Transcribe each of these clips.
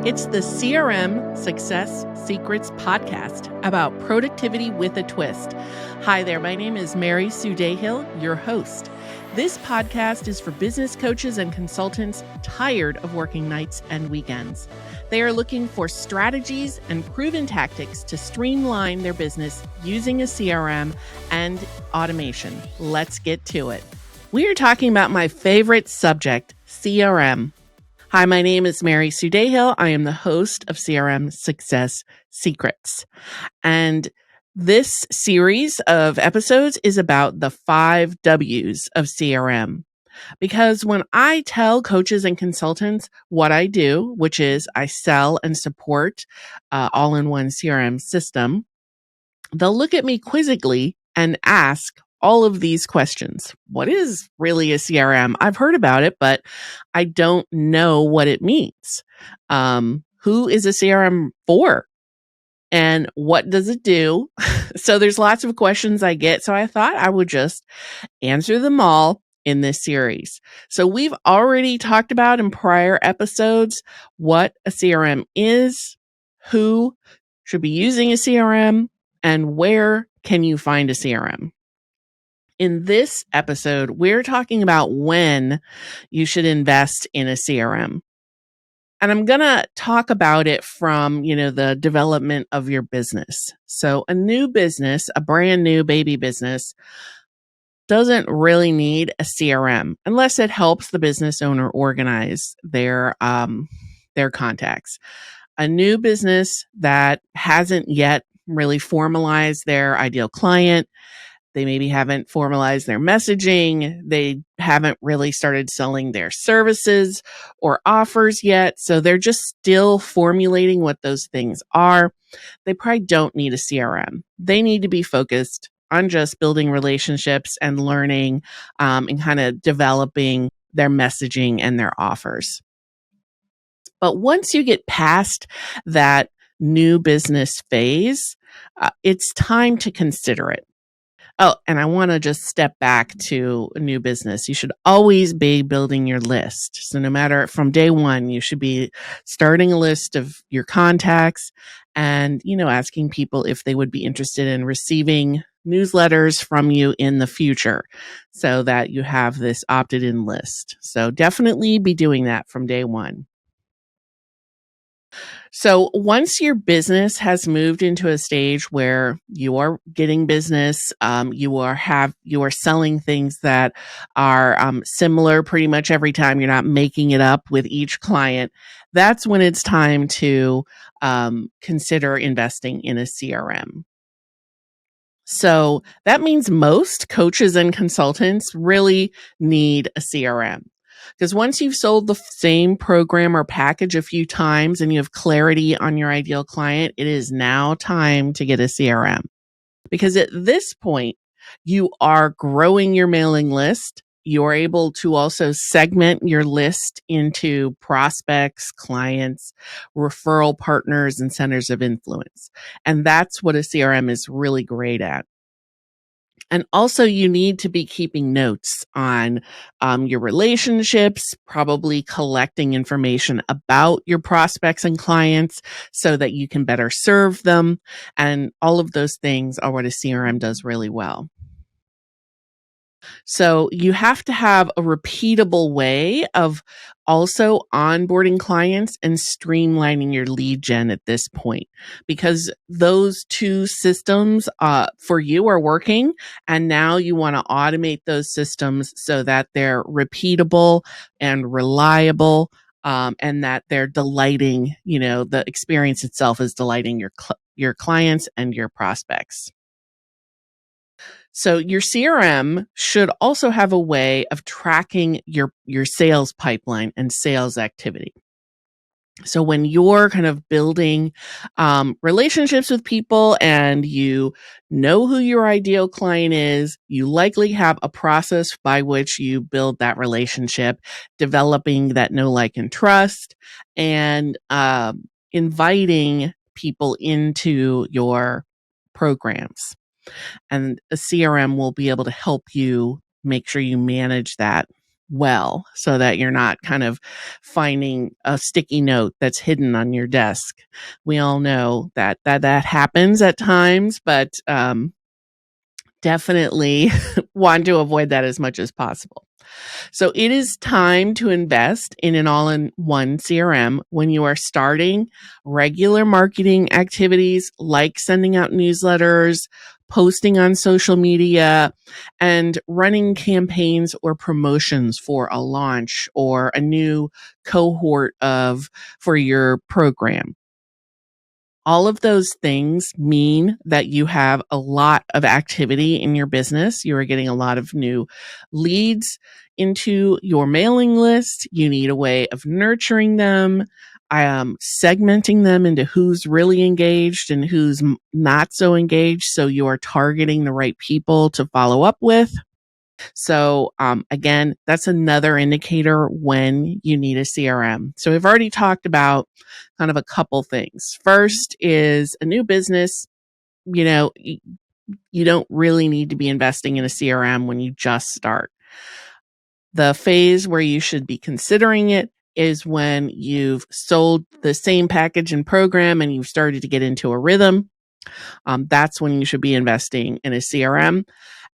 It's the CRM Success Secrets Podcast about productivity with a twist. Hi there, my name is Mary Sue Dayhill, your host. This podcast is for business coaches and consultants tired of working nights and weekends. They are looking for strategies and proven tactics to streamline their business using a CRM and automation. Let's get to it. We are talking about my favorite subject, CRM. Hi, my name is Mary Sue Dayhill. I am the host of CRM Success Secrets. And this series of episodes is about the 5 W's of CRM. Because when I tell coaches and consultants what I do, which is I sell and support all-in-one CRM system, they'll look at me quizzically and ask all of these questions. What is really a CRM? I've heard about it, but I don't know what it means. Who is a CRM for? And what does it do? So there's lots of questions I get. So I thought I would just answer them all in this series. So we've already talked about in prior episodes what a CRM is, who should be using a CRM, and where can you find a CRM. In this episode, we're talking about when you should invest in a CRM. And I'm going to talk about it from, the development of your business. So a new business, a brand new baby business, doesn't really need a CRM unless it helps the business owner organize their contacts. A new business that hasn't yet really formalized their ideal client, they maybe haven't formalized their messaging. They haven't really started selling their services or offers yet. So they're just still formulating what those things are. They probably don't need a CRM. They need to be focused on just building relationships and learning and kind of developing their messaging and their offers. But once you get past that new business phase, it's time to consider it. Oh, and I want to just step back to a new business. You should always be building your list. So no matter from day one, you should be starting a list of your contacts and, asking people if they would be interested in receiving newsletters from you in the future so that you have this opted in list. So definitely be doing that from day one. So once your business has moved into a stage where you are getting business, you are selling things that are similar pretty much every time. You're not making it up with each client. That's when it's time to consider investing in a CRM. So that means most coaches and consultants really need a CRM. Because once you've sold the same program or package a few times and you have clarity on your ideal client, it is now time to get a CRM. Because at this point, you are growing your mailing list. You're able to also segment your list into prospects, clients, referral partners, and centers of influence. And that's what a CRM is really great at. And also you need to be keeping notes on your relationships, probably collecting information about your prospects and clients so that you can better serve them. And all of those things are what a CRM does really well. So you have to have a repeatable way of also onboarding clients and streamlining your lead gen at this point, because those two systems for you are working. And now you want to automate those systems so that they're repeatable and reliable, and that they're delighting, the experience itself is delighting your clients and your prospects. So your CRM should also have a way of tracking your sales pipeline and sales activity. So when you're kind of building relationships with people and you know who your ideal client is, you likely have a process by which you build that relationship, developing that know, like, and trust, and inviting people into your programs. And a CRM will be able to help you make sure you manage that well so that you're not kind of finding a sticky note that's hidden on your desk. We all know that happens at times, but definitely want to avoid that as much as possible. So it is time to invest in an all-in-one CRM when you are starting regular marketing activities like sending out newsletters, posting on social media, and running campaigns or promotions for a launch or a new cohort for your program. All of those things mean that you have a lot of activity in your business. You are getting a lot of new leads into your mailing list. You need a way of nurturing them, segmenting them into who's really engaged and who's not so engaged. So you are targeting the right people to follow up with. So again, that's another indicator when you need a CRM. So we've already talked about kind of a couple things. First is a new business. You don't really need to be investing in a CRM when you just start. The phase where you should be considering it is when you've sold the same package and program and you've started to get into a rhythm. That's when you should be investing in a CRM.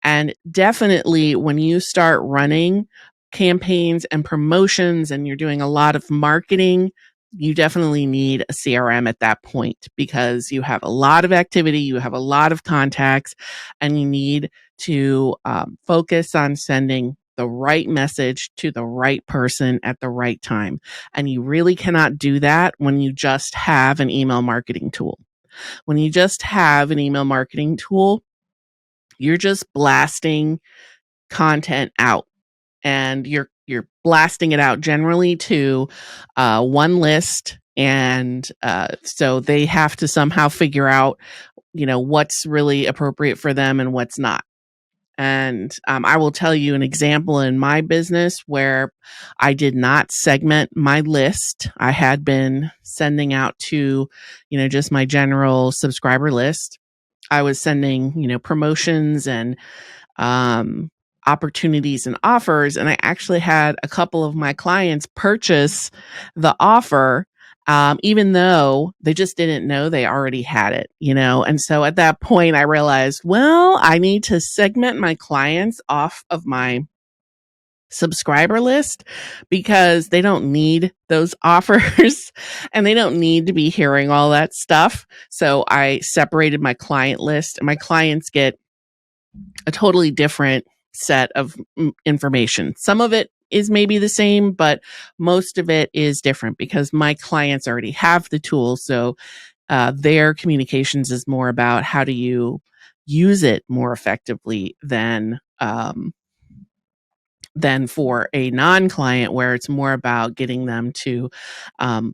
And definitely when you start running campaigns and promotions and you're doing a lot of marketing, you definitely need a CRM at that point because you have a lot of activity, you have a lot of contacts, and you need to focus on sending the right message to the right person at the right time. And you really cannot do that when you just have an email marketing tool. When you just have an email marketing tool, you're just blasting content out, and you're blasting it out generally to one list, and so they have to somehow figure out what's really appropriate for them and what's not. And I will tell you an example in my business where I did not segment my list. I had been sending out to just my general subscriber list. I was sending promotions and opportunities and offers. And I actually had a couple of my clients purchase the offer, even though they just didn't know they already had it, And so at that point, I realized, well, I need to segment my clients off of my subscriber list because they don't need those offers and they don't need to be hearing all that stuff. So I separated my client list, and my clients get a totally different set of information. Some of it is maybe the same, but most of it is different because my clients already have the tool. So their communications is more about how do you use it more effectively than for a non-client, where it's more about getting them to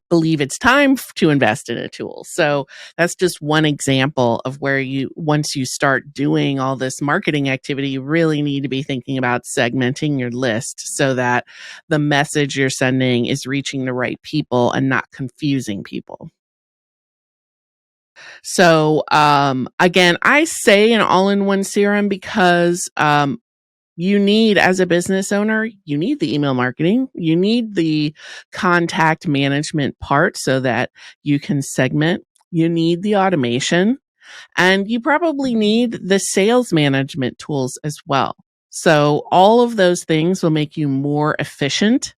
believe it's time to invest in a tool. So that's just one example of where once you start doing all this marketing activity, you really need to be thinking about segmenting your list so that the message you're sending is reaching the right people and not confusing people. So again, I say an all-in-one CRM because you need, as a business owner, you need the email marketing, you need the contact management part so that you can segment, you need the automation, and you probably need the sales management tools as well. So all of those things will make you more efficient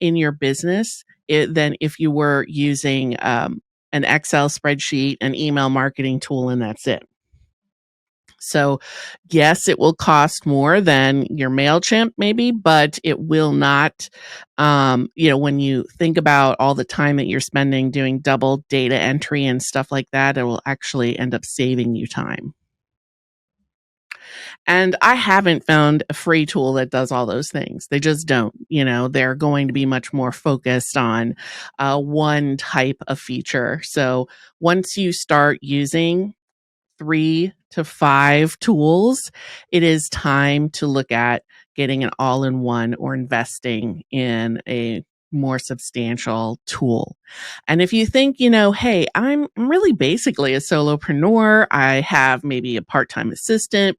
in your business than if you were using an Excel spreadsheet, an email marketing tool, and that's it. So yes, it will cost more than your MailChimp maybe, but it will not, when you think about all the time that you're spending doing double data entry and stuff like that, it will actually end up saving you time. And I haven't found a free tool that does all those things. They just don't, they're going to be much more focused on one type of feature. So once you start using 3 to 5 tools, it is time to look at getting an all-in-one or investing in a more substantial tool. And if you think, hey, I'm really basically a solopreneur, I have maybe a part-time assistant,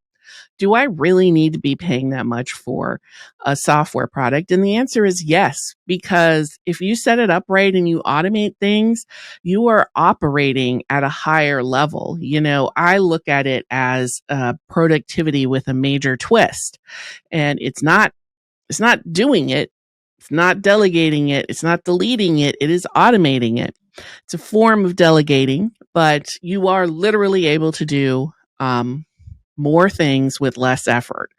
do I really need to be paying that much for a software product? And the answer is yes, because if you set it up right and you automate things, you are operating at a higher level. I look at it as productivity with a major twist, and it's not doing it. It's not delegating it. It's not deleting it. It is automating it. It's a form of delegating, but you are literally able to do more things with less effort.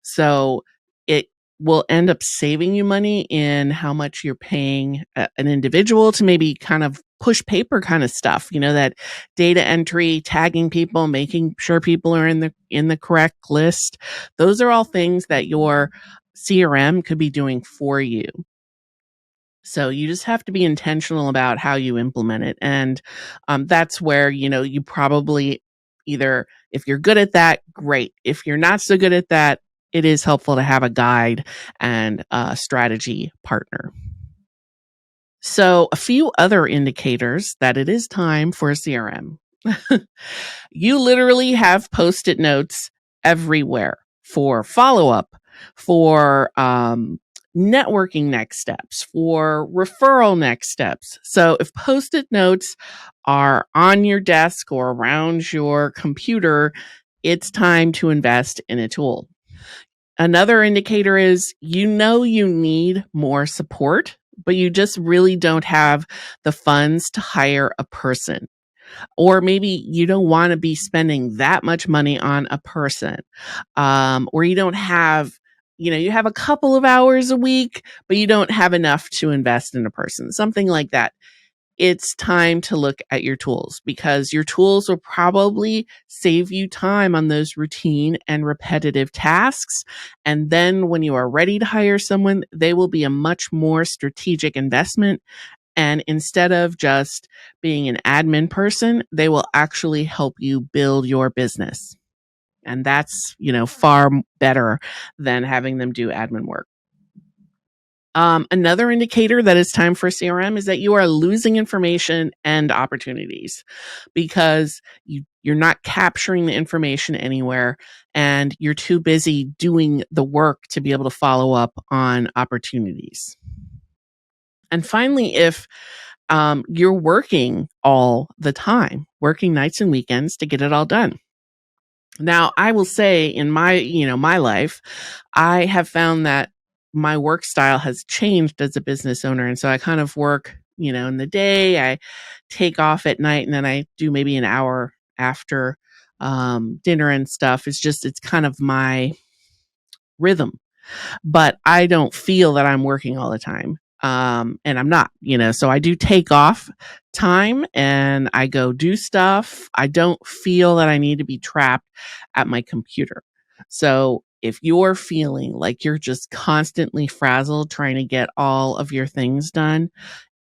So it will end up saving you money in how much you're paying an individual to maybe kind of push paper kind of stuff, that data entry, tagging people, making sure people are in the correct list. Those are all things that your CRM could be doing for you. So you just have to be intentional about how you implement it. And that's where, you probably either, if you're good at that, great. If you're not so good at that, it is helpful to have a guide and a strategy partner. So a few other indicators that it is time for a CRM. You literally have Post-it notes everywhere for follow-up, for networking next steps, for referral next steps. So if Post-it notes are on your desk or around your computer, it's time to invest in a tool. Another indicator is you need more support, but you just really don't have the funds to hire a person. Or maybe you don't want to be spending that much money on a person. Or you don't have, you have a couple of hours a week, but you don't have enough to invest in a person, something like that. It's time to look at your tools, because your tools will probably save you time on those routine and repetitive tasks. And then when you are ready to hire someone, they will be a much more strategic investment. And instead of just being an admin person, they will actually help you build your business. And that's, far better than having them do admin work. Another indicator that it's time for CRM is that you are losing information and opportunities, because you're not capturing the information anywhere, and you're too busy doing the work to be able to follow up on opportunities. And finally, if you're working all the time, working nights and weekends to get it all done. Now, I will say in my life, I have found that my work style has changed as a business owner. And so I kind of work, in the day, I take off at night, and then I do maybe an hour after dinner and stuff. It's kind of my rhythm, but I don't feel that I'm working all the time. And I'm not, so I do take off time and I go do stuff. I don't feel that I need to be trapped at my computer. So if you're feeling like you're just constantly frazzled trying to get all of your things done,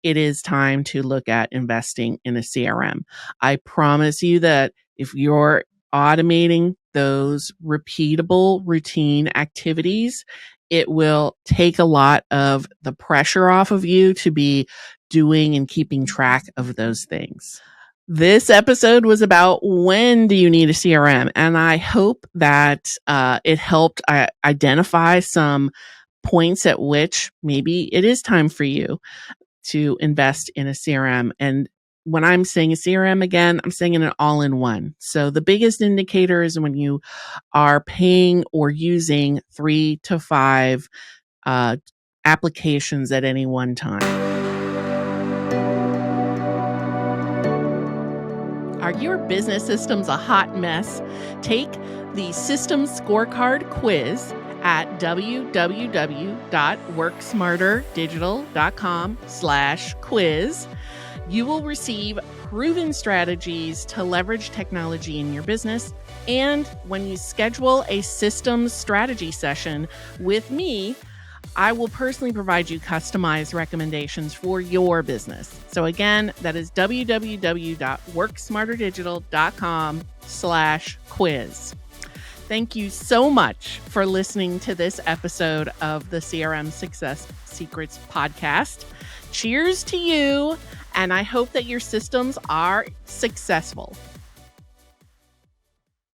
it is time to look at investing in a CRM. I promise you that if you're automating those repeatable routine activities, it will take a lot of the pressure off of you to be doing and keeping track of those things. This episode was about when do you need a CRM, and I hope that it helped identify some points at which maybe it is time for you to invest in a CRM. And when I'm saying a CRM, again, I'm saying an all-in-one. So the biggest indicator is when you are paying or using 3 to 5 applications at any one time. Are your business systems a hot mess? Take the Systems Scorecard quiz at www.worksmarterdigital.com/quiz. You will receive proven strategies to leverage technology in your business. And when you schedule a systems strategy session with me, I will personally provide you customized recommendations for your business. So again, that is www.worksmarterdigital.com/quiz. Thank you so much for listening to this episode of the CRM Success Secrets Podcast. Cheers to you, and I hope that your systems are successful.